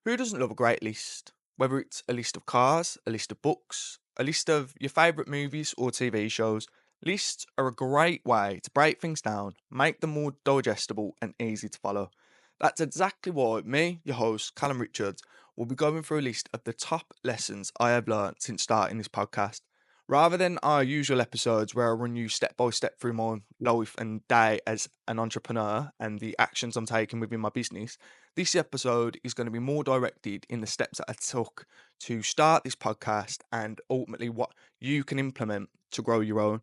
Who doesn't love a great list? Whether it's a list of cars, a list of books, a list of your favourite movies or TV shows, lists are a great way to break things down, make them more digestible and easy to follow. That's exactly why me, your host, Callum Richards, will be going through a list of the top lessons I have learned since starting this podcast. Rather than our usual episodes where I run you step by step through my life and day as an entrepreneur and the actions I'm taking within my business, this episode is going to be more directed in the steps that I took to start this podcast and ultimately what you can implement to grow your own.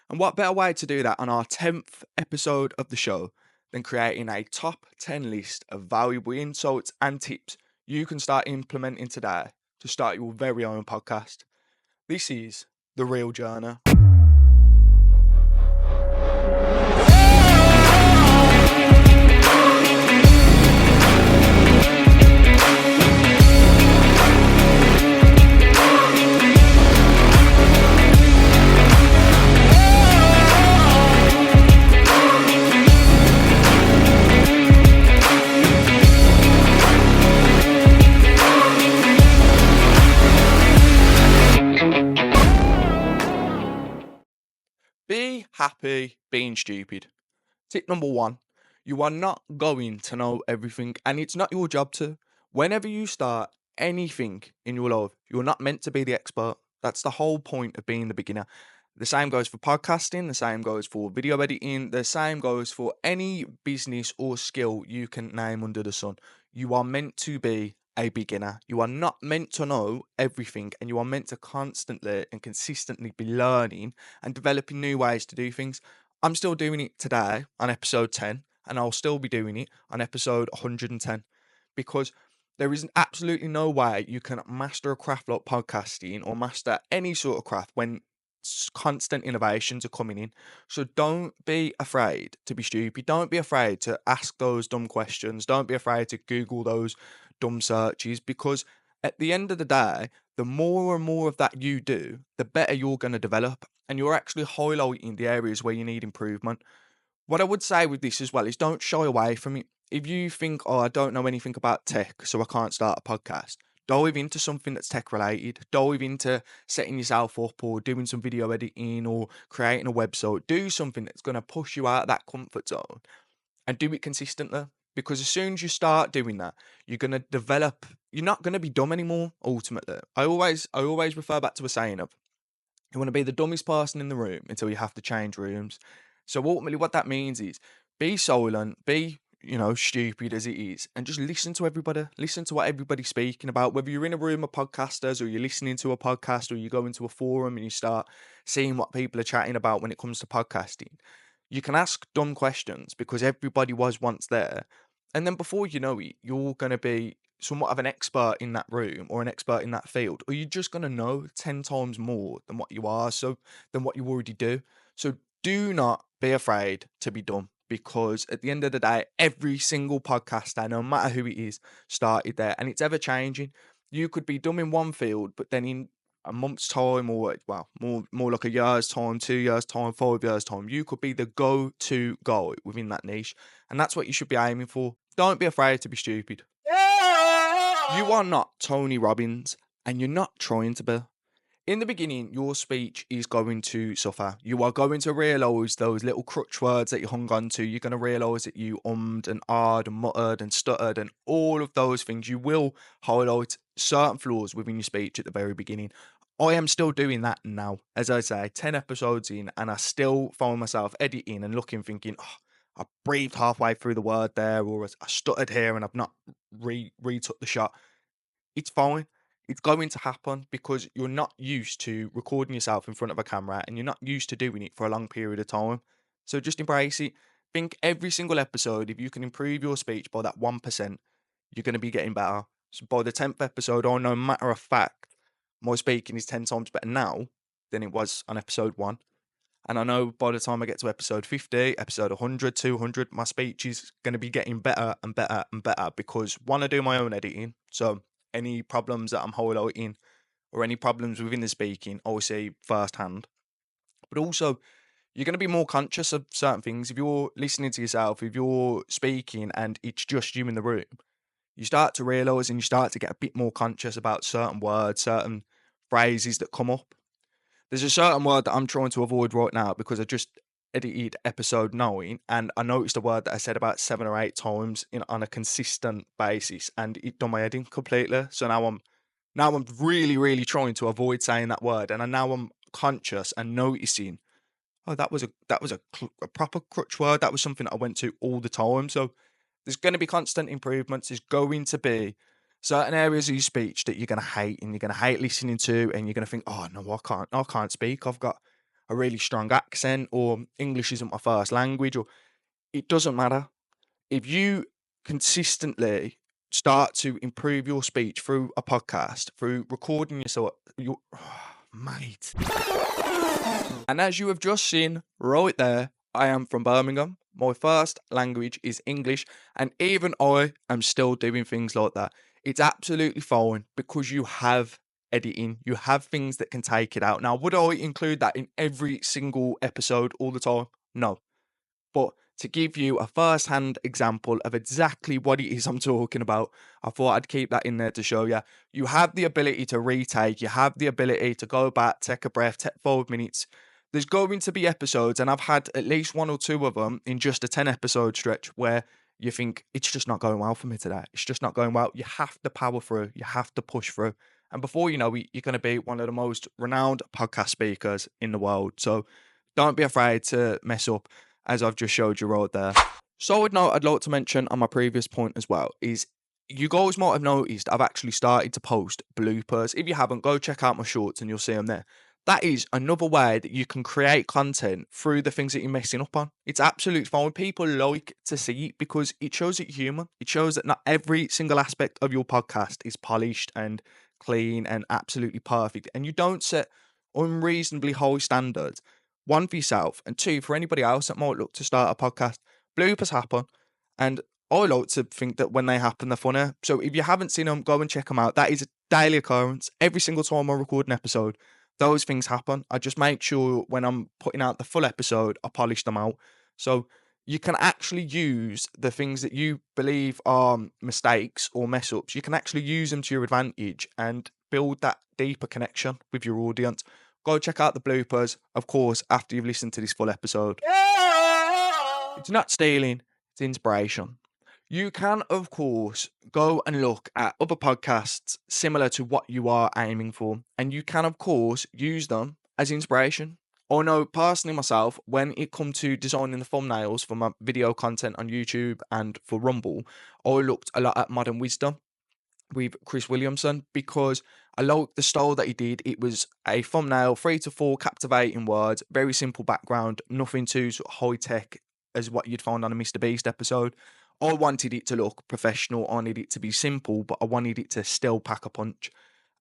And what better way to do that on our 10th episode of the show than creating a top 10 list of valuable insights and tips you can start implementing today to start your very own podcast. This is The Real Journey. Be happy being stupid. Tip number one, you are not going to know everything, and it's not your job to. Whenever you start anything in your life, you're not meant to be the expert. That's the whole point of being the beginner. The same goes for podcasting, the same goes for video editing, the same goes for any business or skill you can name under the sun. You are meant to be a beginner. You are not meant to know everything, and you are meant to constantly and consistently be learning and developing new ways to do things. I'm still doing it today on episode 10, and I'll still be doing it on episode 110 because there is absolutely no way you can master a craft like podcasting or master any sort of craft when constant innovations are coming in. So don't be afraid to be stupid. Don't be afraid to ask those dumb questions. Don't be afraid to Google those dumb searches because at the end of the day, the more and more of that you do, the better you're going to develop. And you're actually highlighting the areas where you need improvement. What I would say with this as well is don't shy away from it. If you think, oh, I don't know anything about tech, so I can't start a podcast, dive into something that's tech related. Dive into setting yourself up or doing some video editing or creating a website. Do something that's going to push you out of that comfort zone and do it consistently. Because as soon as you start doing that, you're going to develop, you're not going to be dumb anymore, ultimately. I always refer back to a saying of, you want to be the dumbest person in the room until you have to change rooms. So ultimately, what that means is be silent, be stupid as it is, and just listen to everybody. Listen to what everybody's speaking about. Whether you're in a room of podcasters, or you're listening to a podcast, or you go into a forum and you start seeing what people are chatting about when it comes to podcasting, you can ask dumb questions because everybody was once there, and then before you know it, you're going to be somewhat of an expert in that room or an expert in that field, or you're just going to know 10 times more than what you are, so than what you already do. So do not be afraid to be dumb because at the end of the day, every single podcaster, no matter who it is, started there and it's ever changing. You could be dumb in one field, but then in a month's time, or well, more like a year's time, 2 years' time, 5 years' time, you could be the go-to guy within that niche. And that's what you should be aiming for. Don't be afraid to be stupid. You are not Tony Robbins, and you're not trying to be. In the beginning, your speech is going to suffer. You are going to realise those little crutch words that you hung on to. You're going to realise that you ummed and ahed and muttered and stuttered and all of those things. You will highlight certain flaws within your speech at the very beginning. I am still doing that now. As I say, 10 episodes in, and I still find myself editing and looking, thinking, oh, I breathed halfway through the word there, or I stuttered here and I've not retook the shot. It's fine. It's going to happen because you're not used to recording yourself in front of a camera and you're not used to doing it for a long period of time. So just embrace it. Think every single episode, if you can improve your speech by that 1%, you're going to be getting better. So by the 10th episode, I know, matter of fact, my speaking is 10 times better now than it was on episode 1. And I know by the time I get to episode 50, episode 100, 200, my speech is going to be getting better and better and better because one, I do my own editing. So any problems that I'm highlighting or any problems within the speaking, I will see firsthand. But also, you're going to be more conscious of certain things. If you're listening to yourself, if you're speaking and it's just you in the room, you start to realize and you start to get a bit more conscious about certain words, certain phrases that come up. There's a certain word that I'm trying to avoid right now because I just edited episode 9 and I noticed a word that I said about 7 or 8 times on a consistent basis and it done my head in completely. So now I'm really, really trying to avoid saying that word and now I'm conscious and noticing, oh, that was a proper crutch word. That was something that I went to all the time. So there's going to be constant improvements. There's going to be certain areas of your speech that you're going to hate and you're going to hate listening to, and you're going to think, oh no, I can't speak. I've got a really strong accent, or English isn't my first language, or it doesn't matter. If you consistently start to improve your speech through a podcast, through recording yourself, your mate. And as you have just seen right there, I am from Birmingham. My first language is English, and even I am still doing things like that. It's absolutely fine because you have editing, you have things that can take it out. Now, would I include that in every single episode all the time? No. But to give you a first-hand example of exactly what it is I'm talking about, I thought I'd keep that in there to show you. You have the ability to retake, you have the ability to go back, take a breath, take 5 minutes. There's going to be episodes, and I've had at least 1 or 2 of them in just a 10 episode stretch where you think, it's just not going well for me today. It's just not going well. You have to power through, you have to push through. And before you know it, you're going to be one of the most renowned podcast speakers in the world. So don't be afraid to mess up, as I've just showed you right there. Side note I'd like to mention on my previous point as well is you guys might have noticed I've actually started to post bloopers. If you haven't, go check out my shorts and you'll see them there. That is another way that you can create content through the things that you're messing up on. It's absolutely fine. People like to see it because it shows that you're human. It shows that not every single aspect of your podcast is polished and clean and absolutely perfect. And you don't set unreasonably high standards, one for yourself, and two for anybody else that might look to start a podcast. Bloopers happen, and I like to think that when they happen, they're funny. So if you haven't seen them, go and check them out. That is a daily occurrence. Every single time I record an episode, those things happen. I just make sure when I'm putting out the full episode, I polish them out. So you can actually use the things that you believe are mistakes or mess ups, you can actually use them to your advantage and build that deeper connection with your audience. Go check out the bloopers, of course, after you've listened to this full episode. It's not stealing, it's inspiration. You can, of course, go and look at other podcasts similar to what you are aiming for, and you can, of course, use them as inspiration. I know personally myself, when it comes to designing the thumbnails for my video content on YouTube and for Rumble, I looked a lot at Modern Wisdom with Chris Williamson because I liked the style that he did. It was a thumbnail, 3 to 4 captivating words, very simple background, nothing too sort of high tech as what you'd find on a Mr. Beast episode. I wanted it to look professional. I needed it to be simple, but I wanted it to still pack a punch.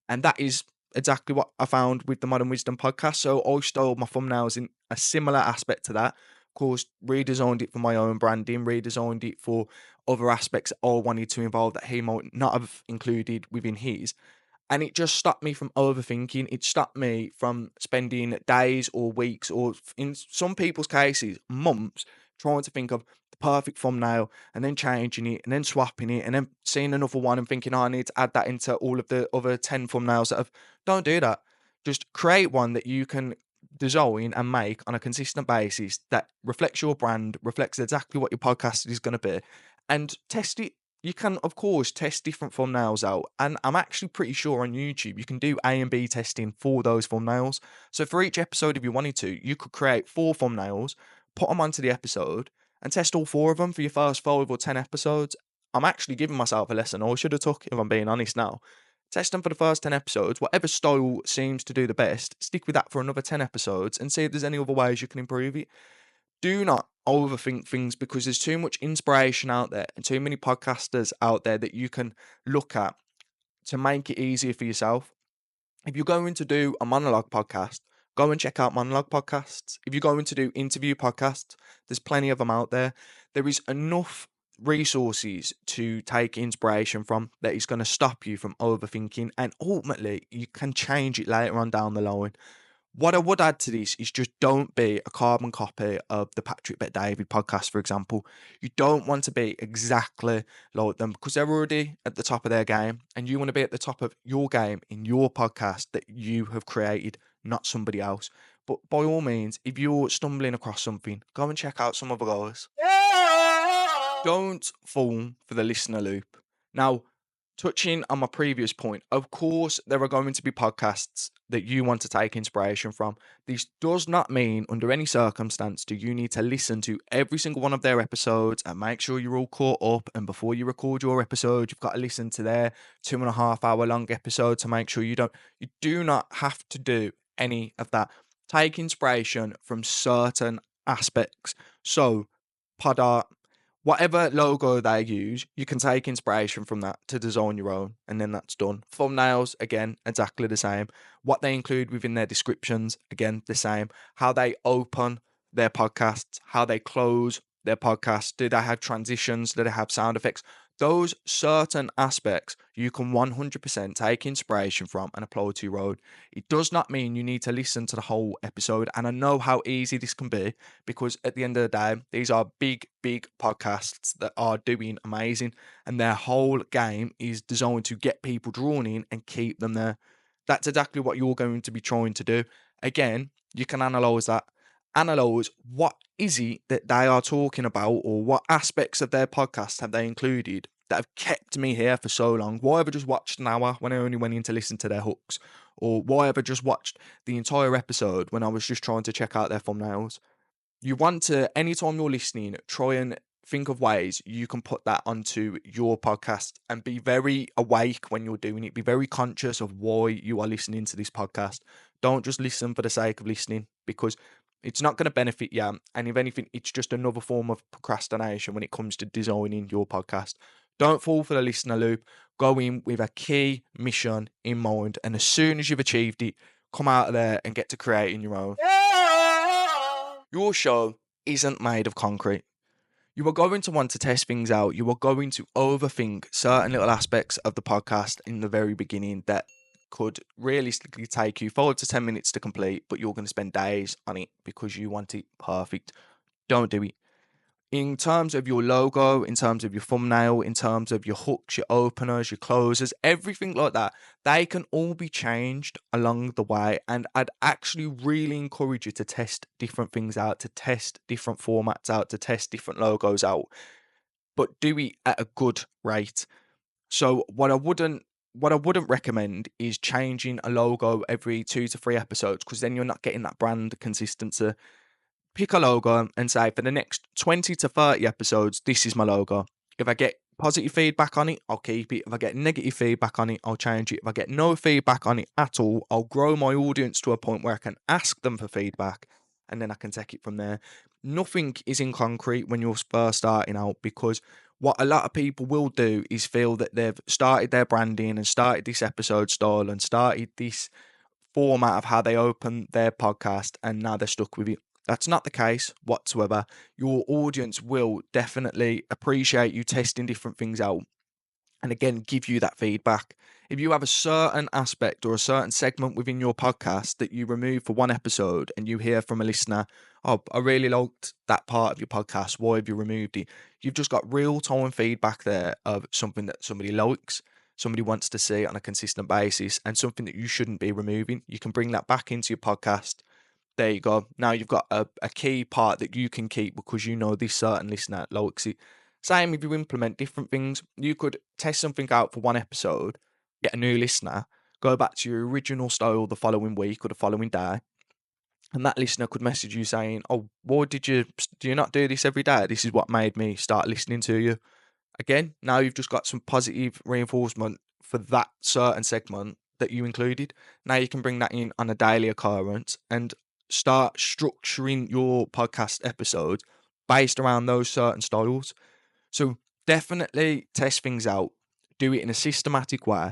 And that is exactly what I found with the Modern Wisdom podcast. So I styled my thumbnails in a similar aspect to that. Of course, redesigned it for my own branding, redesigned it for other aspects I wanted to involve that he might not have included within his. And it just stopped me from overthinking. It stopped me from spending days or weeks, or in some people's cases, months, trying to think of the perfect thumbnail and then changing it and then swapping it and then seeing another one and thinking, oh, I need to add that into all of the other 10 thumbnails that have. Don't do that. Just create one that you can design and make on a consistent basis that reflects your brand, reflects exactly what your podcast is going to be, and test it. You can, of course, test different thumbnails out. And I'm actually pretty sure on YouTube you can do A and B testing for those thumbnails. So for each episode, if you wanted to, you could create 4 thumbnails, put them onto the episode, and test all 4 of them for your first 5 or 10 episodes. I'm actually giving myself a lesson, or I should have took, if I'm being honest now. Test them for the first 10 episodes. Whatever style seems to do the best, stick with that for another 10 episodes and see if there's any other ways you can improve it. Do not overthink things because there's too much inspiration out there and too many podcasters out there that you can look at to make it easier for yourself. If you're going to do a monologue podcast, go and check out monologue podcasts. If you're going to do interview podcasts, there's plenty of them out there. There is enough resources to take inspiration from that is going to stop you from overthinking, and ultimately you can change it later on down the line. What I would add to this is just don't be a carbon copy of the Patrick Bet David podcast, for example. You don't want to be exactly like them because they're already at the top of their game, and you want to be at the top of your game in your podcast that you have created, not somebody else. But by all means, if you're stumbling across something, go and check out some other guys. Don't fall for the listener loop. Now, touching on my previous point, of course, there are going to be podcasts that you want to take inspiration from. This does not mean, under any circumstance, do you need to listen to every single one of their episodes and make sure you're all caught up. And before you record your episode, you've got to listen to their 2.5 hour long episode to make sure you do not have to do any of that. Take inspiration from certain aspects. So, pod art, whatever logo they use, you can take inspiration from that to design your own, and then that's done. Thumbnails, again, exactly the same. What they include within their descriptions, again, the same. How they open their podcasts, how they close their podcasts. Do they have transitions? Do they have sound effects? Those certain aspects you can 100% take inspiration from and apply to your own. It does not mean you need to listen to the whole episode, and I know how easy this can be because at the end of the day, these are big, big podcasts that are doing amazing, and their whole game is designed to get people drawn in and keep them there. That's exactly what you're going to be trying to do. Again, you can analyze that. Analyze what is it that they are talking about, or what aspects of their podcast have they included that have kept me here for so long. Why have I just watched an hour when I only went in to listen to their hooks? Or why have I just watched the entire episode when I was just trying to check out their thumbnails? You want to, anytime you're listening, try and think of ways you can put that onto your podcast and be very awake when you're doing it. Be very conscious of why you are listening to this podcast. Don't just listen for the sake of listening because it's not going to benefit you. And if anything, it's just another form of procrastination when it comes to designing your podcast. Don't fall for the listener loop. Go in with a key mission in mind. And as soon as you've achieved it, come out of there and get to creating your own. Your show isn't made of concrete. You are going to want to test things out. You are going to overthink certain little aspects of the podcast in the very beginning that could realistically take you 5 to 10 minutes to complete, but you're going to spend days on it because you want it perfect. Don't do it. In terms of your logo, in terms of your thumbnail, in terms of your hooks, your openers, your closers, everything like that, they can all be changed along the way. And I'd actually really encourage you to test different things out, to test different formats out, to test different logos out, but do it at a good rate. So what I wouldn't recommend is changing a logo every 2 to 3 episodes because then you're not getting that brand consistency. Pick a logo and say, for the next 20 to 30 episodes, this is my logo. If I get positive feedback on it, I'll keep it. If I get negative feedback on it, I'll change it. If I get no feedback on it at all, I'll grow my audience to a point where I can ask them for feedback and then I can take it from there. Nothing is in concrete when you're first starting out because what a lot of people will do is feel that they've started their branding and started this episode style and started this format of how they open their podcast and now they're stuck with it. That's not the case whatsoever. Your audience will definitely appreciate you testing different things out and again give you that feedback. If you have a certain aspect or a certain segment within your podcast that you remove for one episode and you hear from a listener, oh, I really liked that part of your podcast, why have you removed it? You've just got real time feedback there of something that somebody likes, somebody wants to see on a consistent basis, and something that you shouldn't be removing. You can bring that back into your podcast. There you go. Now you've got a key part that you can keep because you know this certain listener likes it. Same if you implement different things. You could test something out for one episode, get a new listener, go back to your original style the following week or the following day, and that listener could message you saying, "Oh, why do you not do this every day? This is what made me start listening to you." Again, now you've just got some positive reinforcement for that certain segment that you included. Now you can bring that in on a daily occurrence and start structuring your podcast episodes based around those certain styles. So definitely test things out, do it in a systematic way,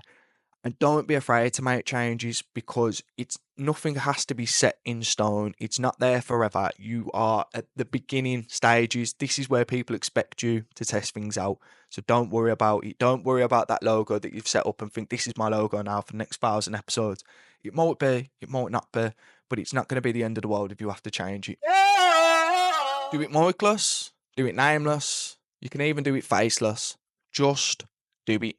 and don't be afraid to make changes because it's nothing has to be set in stone. It's not there forever. You are at the beginning stages. This is where people expect you to test things out. So don't worry about it. Don't worry about that logo that you've set up and think this is my logo now for the next 1,000 episodes. It might be, it might not be, but it's not going to be the end of the world if you have to change it. Do it mic-less, do it nameless, you can even do it faceless. Just do it.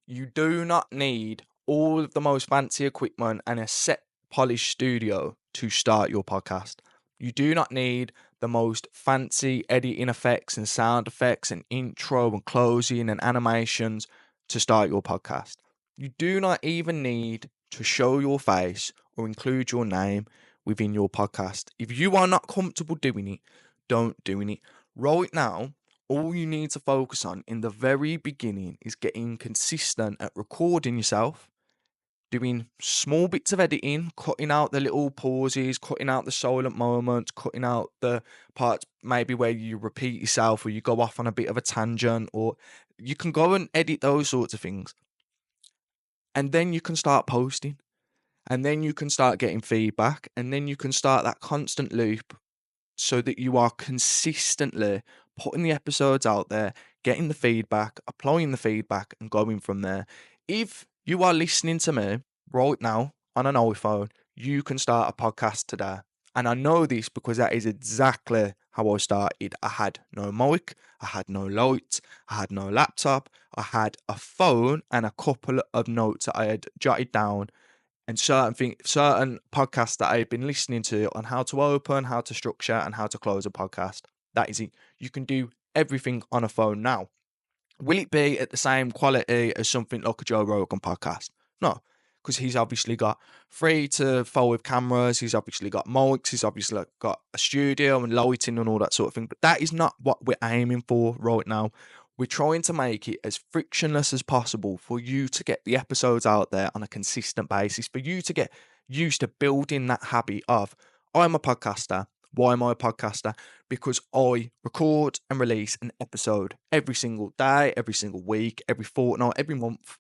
You do not need all of the most fancy equipment and a set polished studio to start your podcast. You do not need the most fancy editing effects and sound effects and intro and closing and animations to start your podcast. You do not even need to show your face or include your name within your podcast. If you are not comfortable doing it, don't do it. Right now, all you need to focus on in the very beginning is getting consistent at recording yourself, doing small bits of editing, cutting out the little pauses, cutting out the silent moments, cutting out the parts maybe where you repeat yourself or you go off on a bit of a tangent, or you can go and edit those sorts of things. And then you can start posting, and then you can start getting feedback, and then you can start that constant loop so that you are consistently putting the episodes out there, getting the feedback, applying the feedback, and going from there. If you are listening to me right now on an iPhone, you can start a podcast today. And I know this because that is exactly how I started. I had no mic, I had no lights, I had no laptop, I had a phone and a couple of notes that I had jotted down and certain podcasts that I've been listening to on how to open, how to structure, and how to close a podcast. That is it. You can do everything on a phone now. Will it be at the same quality as something like a Joe Rogan podcast? No, because he's obviously got 3 to 5 cameras, he's obviously got mics, he's obviously got a studio and lighting and all that sort of thing. But that is not what we're aiming for right now. We're trying to make it as frictionless as possible for you to get the episodes out there on a consistent basis, for you to get used to building that habit of, I'm a podcaster. Why am I a podcaster? Because I record and release an episode every single day, every single week, every fortnight, every month.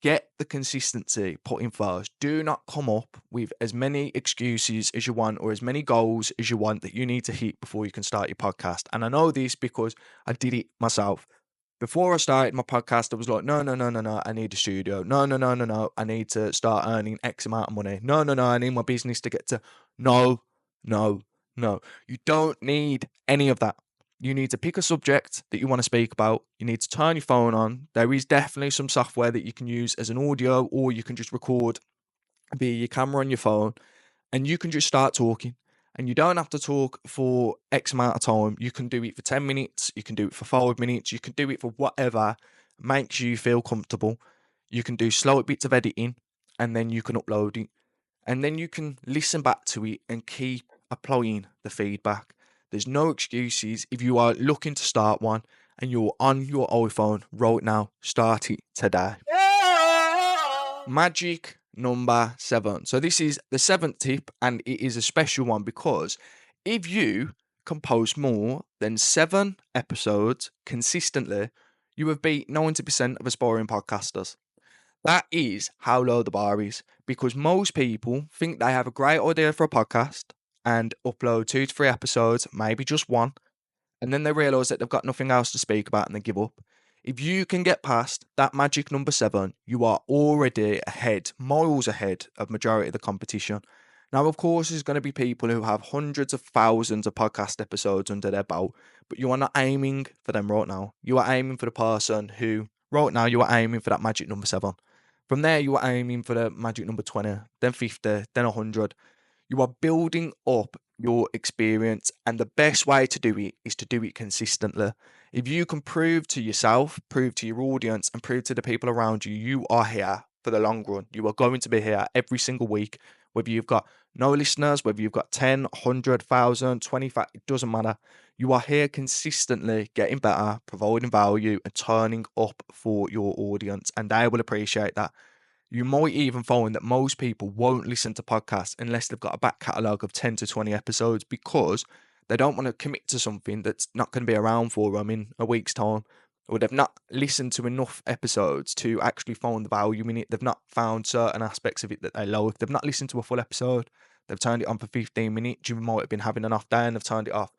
Get the consistency put in first. Do not come up with as many excuses as you want or as many goals as you want that you need to hit before you can start your podcast. And I know this because I did it myself. Before I started my podcast, I was like, no, I need a studio. No, I need to start earning X amount of money. No, I need my business to get to. No, no, no. You don't need any of that. You need to pick a subject that you want to speak about. You need to turn your phone on. There is definitely some software that you can use as an audio, or you can just record via your camera on your phone, and you can just start talking. And you don't have to talk for X amount of time. You can do it for 10 minutes. You can do it for 5 minutes. You can do it for whatever makes you feel comfortable. You can do slight bits of editing, and then you can upload it. And then you can listen back to it and keep applying the feedback. There's no excuses. If you are looking to start one and you're on your iPhone right now, start it today. Magic number 7. So this is the 7th tip, and it is a special one because if you can post more than 7 episodes consistently, you have beat 90% of aspiring podcasters. That is how low the bar is, because most people think they have a great idea for a podcast and upload 2 to 3 episodes, maybe just one, and then they realise that they've got nothing else to speak about and they give up. If you can get past that magic number 7, you are already ahead, miles ahead of majority of the competition. Now, of course, there's going to be people who have hundreds of thousands of podcast episodes under their belt, but you are not aiming for them right now. You are aiming for the person who, right now, you are aiming for that magic number 7. From there, you are aiming for the magic number 20, then 50, then 100. You are building up your experience, and the best way to do it is to do it consistently. If you can prove to yourself, prove to your audience, and prove to the people around you, you are here for the long run. You are going to be here every single week, whether you've got no listeners, whether you've got 10, 100, 1,000, 25, it doesn't matter. You are here consistently getting better, providing value, and turning up for your audience, and they will appreciate that. You might even find that most people won't listen to podcasts unless they've got a back catalogue of 10 to 20 episodes, because they don't want to commit to something that's not going to be around for them in a week's time, or they've not listened to enough episodes to actually find the value in it. They've not found certain aspects of it that they like. They've not listened to a full episode. They've turned it on for 15 minutes. You might have been having an off day and they've turned it off.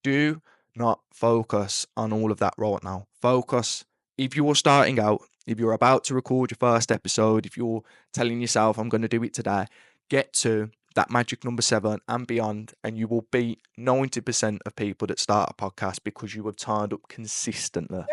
Do not focus on all of that right now. Focus. If you're starting out, if you're about to record your first episode, if you're telling yourself, I'm going to do it today, get to that magic number 7 and beyond, and you will beat 90% of people that start a podcast because you have turned up consistently.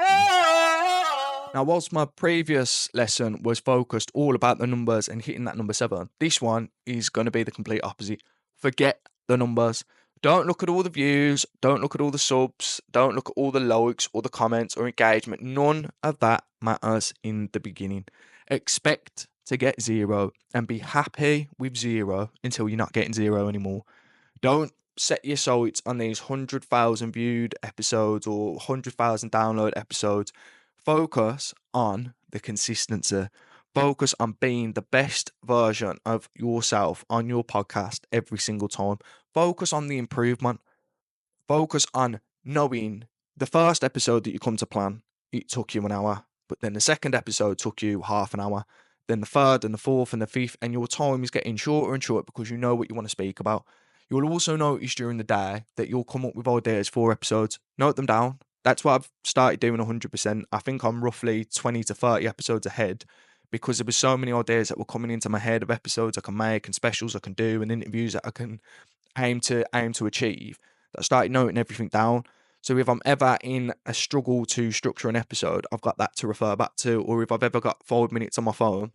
Now, whilst my previous lesson was focused all about the numbers and hitting that number 7, this one is going to be the complete opposite. Forget the numbers. Don't look at all the views. Don't look at all the subs. Don't look at all the likes or the comments or engagement. None of that matters in the beginning. Expect to get 0 and be happy with 0 until you're not getting 0 anymore. Don't set your sights on these 100,000 viewed episodes or 100,000 download episodes. Focus on the consistency. Focus on being the best version of yourself on your podcast every single time. Focus on the improvement. Focus on knowing the first episode that you come to plan, it took you an hour, but then the second episode took you half an hour, then the third and the fourth and the fifth, and your time is getting shorter and shorter because you know what you want to speak about. You'll also notice during the day that you'll come up with ideas for episodes. Note them down. That's what I've started doing 100%. I think I'm roughly 20 to 30 episodes ahead because there were so many ideas that were coming into my head of episodes I can make and specials I can do and interviews that I can aim to achieve, that I started noting everything down. So if I'm ever in a struggle to structure an episode, I've got that to refer back to. Or if I've ever got 5 minutes on my phone,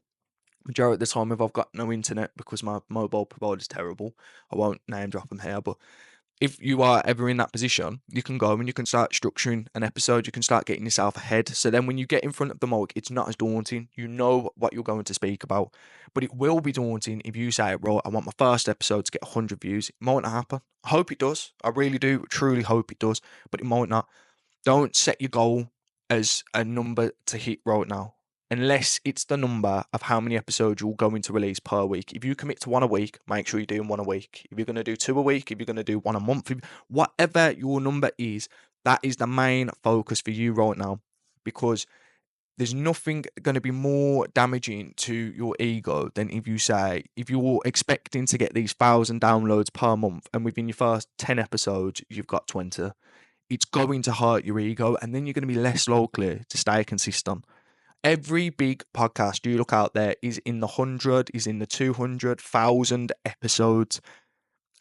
majority of the time, if I've got no internet because my mobile provider is terrible, I won't name drop them here, but if you are ever in that position, you can go and you can start structuring an episode. You can start getting yourself ahead. So then when you get in front of the mic, it's not as daunting. You know what you're going to speak about. But it will be daunting if you say, right, I want my first episode to get 100 views. It might not happen. I hope it does. I really do, truly hope it does. But it might not. Don't set your goal as a number to hit right now, unless it's the number of how many episodes you're going to release per week. If you commit to 1 a week, make sure you're doing 1 a week. If you're going to do 2 a week, if you're going to do 1 a month, whatever your number is, that is the main focus for you right now, because there's nothing going to be more damaging to your ego than if you say, if you're expecting to get these 1,000 downloads per month and within your first 10 episodes, you've got 20. It's going to hurt your ego, and then you're going to be less likely to stay consistent. Every big podcast you look out there is in the 100, is in the 200,000 episodes,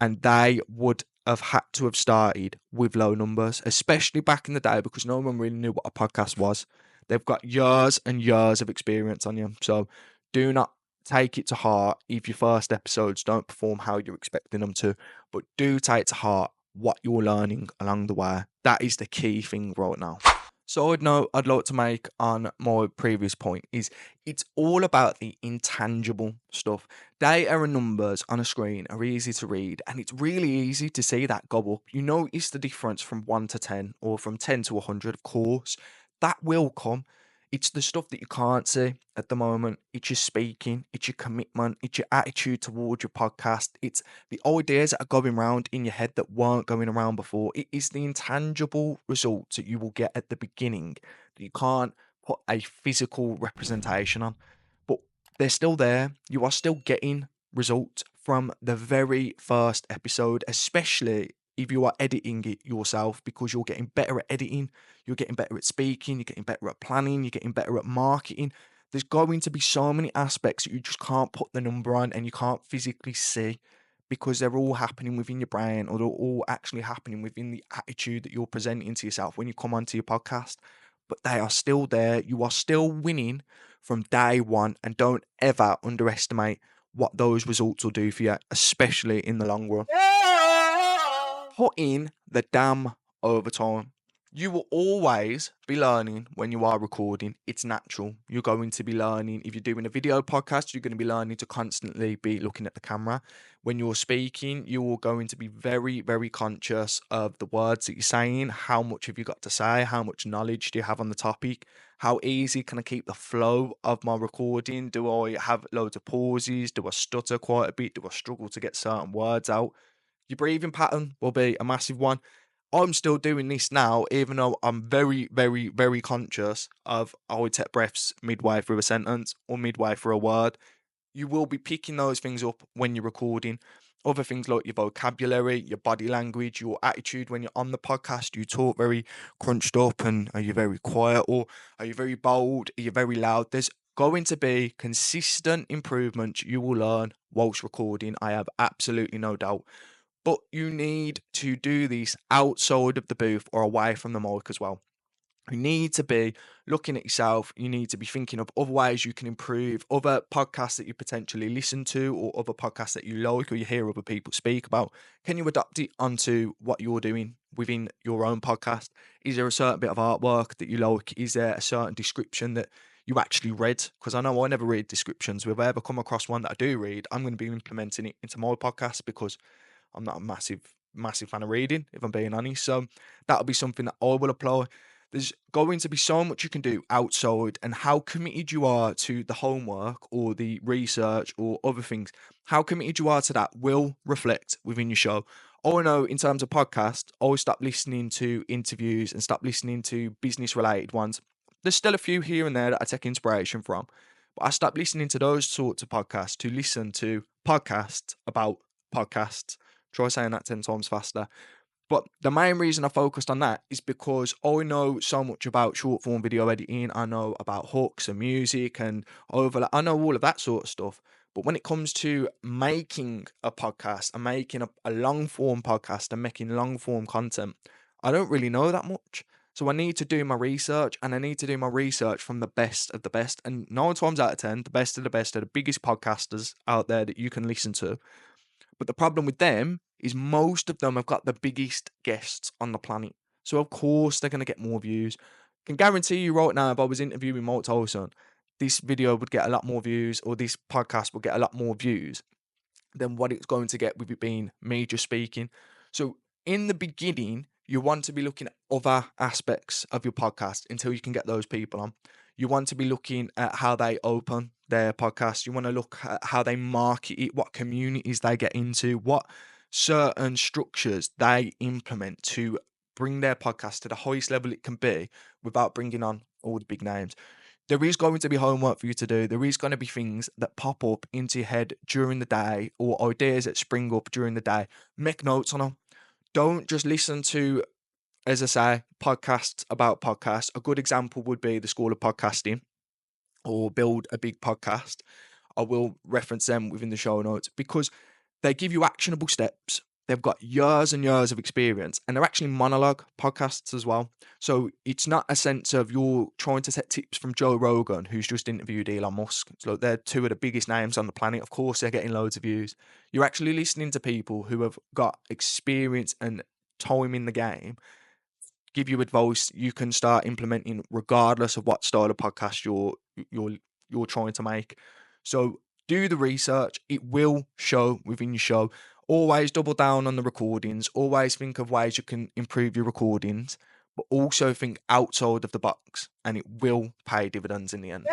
and they would have had to have started with low numbers, especially back in the day, because no one really knew what a podcast was. They've got years and years of experience on you. So do not take it to heart if your first episodes don't perform how you're expecting them to, but do take to heart what you're learning along the way. That is the key thing right now. Side note I'd like to make on my previous point is it's all about the intangible stuff. Data and numbers on a screen are easy to read, and it's really easy to see that go up. You notice the difference from 1 to 10 or from 10 to 100, of course. That will come. It's the stuff that you can't see at the moment. It's your speaking, it's your commitment, it's your attitude towards your podcast. It's the ideas that are going around in your head that weren't going around before. It is the intangible results that you will get at the beginning that you can't put a physical representation on, but they're still there. You are still getting results from the very first episode, especially if you are editing it yourself, because you're getting better at editing, you're getting better at speaking, you're getting better at planning, you're getting better at marketing. There's going to be so many aspects that you just can't put the number on and you can't physically see, because they're all happening within your brain, or they're all actually happening within the attitude that you're presenting to yourself when you come onto your podcast. But they are still there. You are still winning from day one, and don't ever underestimate what those results will do for you, especially in the long run. Put in the damn overtime. You will always be learning when you are recording. It's natural. You're going to be learning. If you're doing a video podcast, you're going to be learning to constantly be looking at the camera. When you're speaking, you're going to be very, very conscious of the words that you're saying. How much have you got to say? How much knowledge do you have on the topic? How easy can I keep the flow of my recording? Do I have loads of pauses? Do I stutter quite a bit? Do I struggle to get certain words out? Your breathing pattern will be a massive one. I'm still doing this now, even though I'm very, very, very conscious of I would take breaths midway through a sentence or midway through a word. You will be picking those things up when you're recording. Other things like your vocabulary, your body language, your attitude when you're on the podcast. You talk very crunched up, and are you very quiet, or are you very bold? Are you very loud? There's going to be consistent improvements you will learn whilst recording. I have absolutely no doubt. But you need to do this outside of the booth or away from the mic as well. You need to be looking at yourself. You need to be thinking of other ways you can improve, other podcasts that you potentially listen to, or other podcasts that you like or you hear other people speak about. Can you adapt it onto what you're doing within your own podcast? Is there a certain bit of artwork that you like? Is there a certain description that you actually read? Because I know I never read descriptions. If I ever come across one that I do read, I'm going to be implementing it into my podcast because I'm not a massive fan of reading, if I'm being honest. So that'll be something that I will apply. There's going to be so much you can do outside, and how committed you are to the homework or the research or other things, how committed you are to that will reflect within your show. I know in terms of podcasts, I always stop listening to interviews and stop listening to business related ones. There's still a few here and there that I take inspiration from, but I stopped listening to those sorts of podcasts to listen to podcasts about podcasts. Try saying that 10 times faster. But the main reason I focused on that is because I know so much about short form video editing. I know about hooks and music and overlap. I know all of that sort of stuff. But when it comes to making a podcast and making a long form podcast and making long form content, I don't really know that much. So I need to do my research, and I need to do my research from the best of the best. And 9 times out of 10, the best of the best are the biggest podcasters out there that you can listen to. But the problem with them is most of them have got the biggest guests on the planet. So of course they're going to get more views. Can guarantee you right now, if I was interviewing Mike Tyson, this video would get a lot more views, or this podcast would get a lot more views than what it's going to get with it being me just speaking. So in the beginning, you want to be looking at other aspects of your podcast until you can get those people on. You want to be looking at how they open their podcast. You want to look at how they market it, what communities they get into, what certain structures they implement to bring their podcast to the highest level it can be without bringing on all the big names. There is going to be homework for you to do. There is going to be things that pop up into your head during the day, or ideas that spring up during the day. Make notes on them. Don't just listen to, as I say, podcasts about podcasts. A good example would be the School of Podcasting or Build a Big Podcast. I will reference them within the show notes because they give you actionable steps. They've got years and years of experience, and they're actually monologue podcasts as well. So it's not a sense of you're trying to take tips from Joe Rogan, who's just interviewed Elon Musk. So they're two of the biggest names on the planet. Of course, they're getting loads of views. You're actually listening to people who have got experience and time in the game, give you advice you can start implementing regardless of what style of podcast you're trying to make. So do the research. It will show within your show. Always double down on the recordings. Always think of ways you can improve your recordings, but also think outside of the box, and it will pay dividends in the end.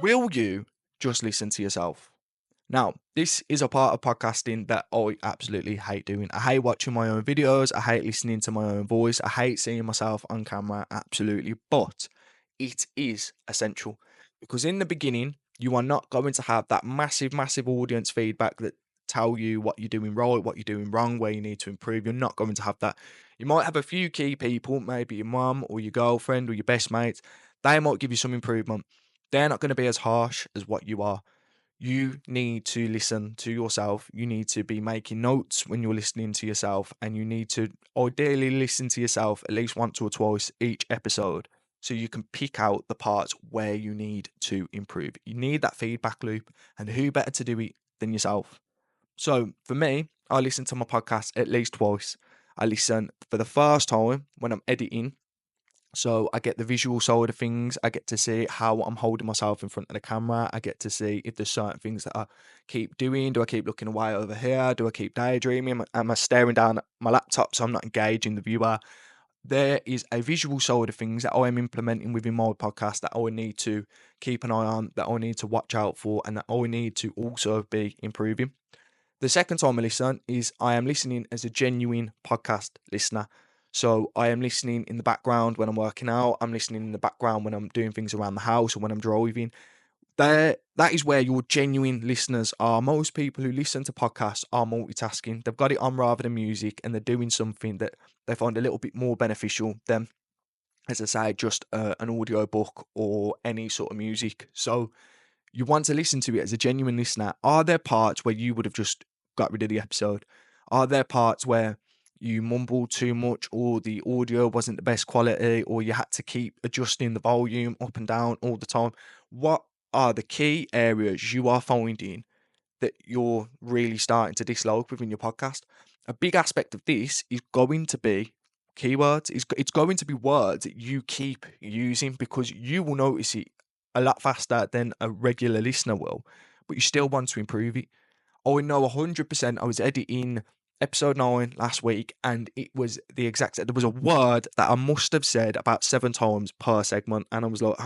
Will you just listen to yourself? Now, this is a part of podcasting that I absolutely hate doing. I hate watching my own videos. I hate listening to my own voice. I hate seeing myself on camera, absolutely. But it is essential because in the beginning, you are not going to have that massive audience feedback that tell you what you're doing right, what you're doing wrong, where you need to improve. You're not going to have that. You might have a few key people, maybe your mum or your girlfriend or your best mates. They might give you some improvement. They're not going to be as harsh as what you are. You need to listen to yourself. You need to be making notes when you're listening to yourself, and you need to ideally listen to yourself at least once or twice each episode so you can pick out the parts where you need to improve. You need that feedback loop, and who better to do it than yourself? So for me, I listen to my podcast at least twice. I listen for the first time when I'm editing, so I get the visual side of things. I get to see how I'm holding myself in front of the camera. I get to see if there's certain things that I keep doing. Do I keep looking away over here? Do I keep daydreaming? Am I staring down at my laptop so I'm not engaging the viewer? There is a visual side of things that I am implementing within my podcast that I need to keep an eye on, that I need to watch out for, and that I need to also be improving. The second time I listen is I am listening as a genuine podcast listener. So I am listening in the background when I'm working out. I'm listening in the background when I'm doing things around the house or when I'm driving. That is where your genuine listeners are. Most people who listen to podcasts are multitasking. They've got it on rather than music, and they're doing something that they find a little bit more beneficial than as I say, just an audio book or any sort of music. So you want to listen to it as a genuine listener. Are there parts where you would have just got rid of the episode? Are there parts where you mumbled too much, or the audio wasn't the best quality, or you had to keep adjusting the volume up and down all the time? What are the key areas you are finding that you're really starting to dislike within your podcast? A big aspect of this is going to be keywords. It's going to be words that you keep using, because you will notice it a lot faster than a regular listener will, but you still want to improve it. I know 100%. I was editing episode 9 last week, and it was the exact there was a word that I must have said about 7 times per segment, and I was like,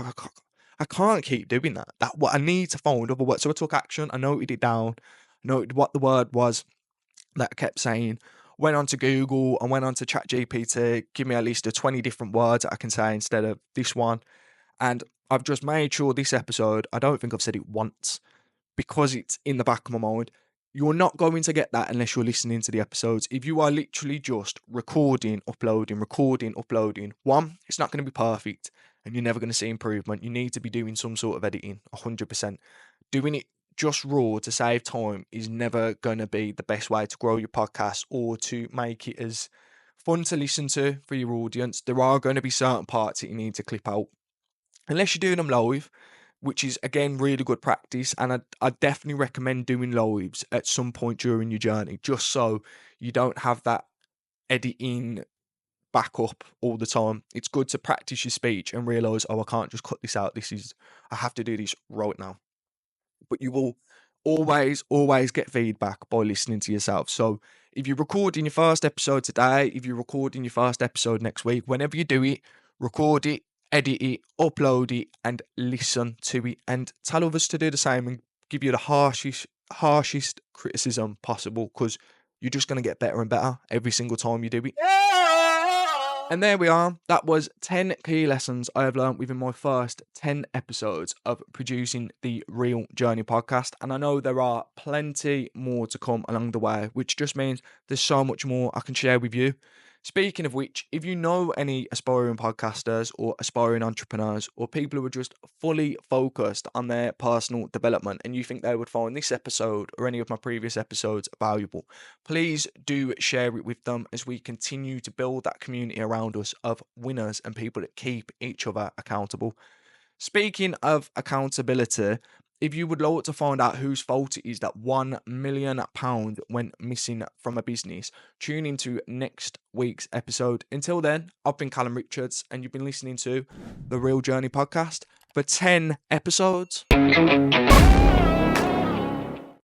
I can't keep doing that. That what I need to find other words. So I took action. I noted it down, noted what the word was that I kept saying. Went on to Google and went on to ChatGPT. Give me a list of 20 different words that I can say instead of this one. And I've just made sure this episode, I don't think I've said it once, because it's in the back of my mind. You're not going to get that unless you're listening to the episodes. If you are literally just recording, uploading, one, it's not going to be perfect and you're never going to see improvement. You need to be doing some sort of editing, 100%. Doing it just raw to save time is never going to be the best way to grow your podcast or to make it as fun to listen to for your audience. There are going to be certain parts that you need to clip out, unless you're doing them live, which is again really good practice. And I definitely recommend doing lives at some point during your journey, just so you don't have that editing back up all the time. It's good to practice your speech and realize, oh, I can't just cut this out. I have to do this right now. But you will always get feedback by listening to yourself. So if you're recording your first episode today, if you're recording your first episode next week, whenever you do it, record it, edit it, upload it, and listen to it, and tell others to do the same, and give you the harshest criticism possible, because you're just going to get better and better every single time you do it. And there we are. That was 10 key lessons I have learned within my first 10 episodes of producing the Real Journey podcast. And I know there are plenty more to come along the way, which just means there's so much more I can share with you. Speaking of which, if you know any aspiring podcasters or aspiring entrepreneurs or people who are just fully focused on their personal development and you think they would find this episode or any of my previous episodes valuable, please do share it with them as we continue to build that community around us of winners and people that keep each other accountable. Speaking of accountability, if you would like to find out whose fault it is that £1 million went missing from a business, tune into next week's episode. Until then, I've been Callum Richards, and you've been listening to the Real Journey podcast for 10 episodes.